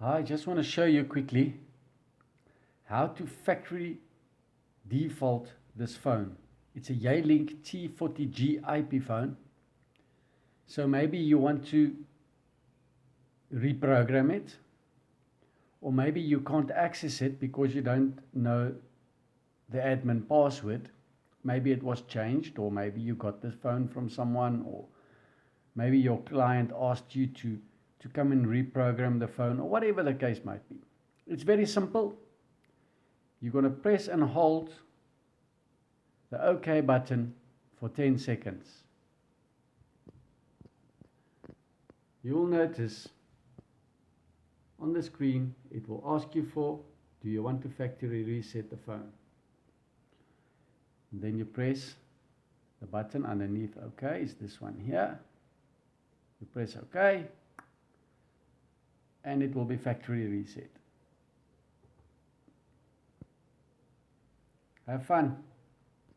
I just want to show you quickly how to factory default this phone. It's a Yealink T40g IP phone. So maybe you want to reprogram it, or maybe you can't access it because you don't know the admin password. Maybe it was changed, or maybe you got this phone from someone, or maybe your client asked you to come and reprogram the phone, or whatever the case might be. It's very simple. You're going to press and hold the OK button for 10 seconds. You will notice on the screen it will ask you for, do you want to factory reset the phone? And then you press the button underneath OK, is this one here. You press OK, and it will be factory reset. Have fun.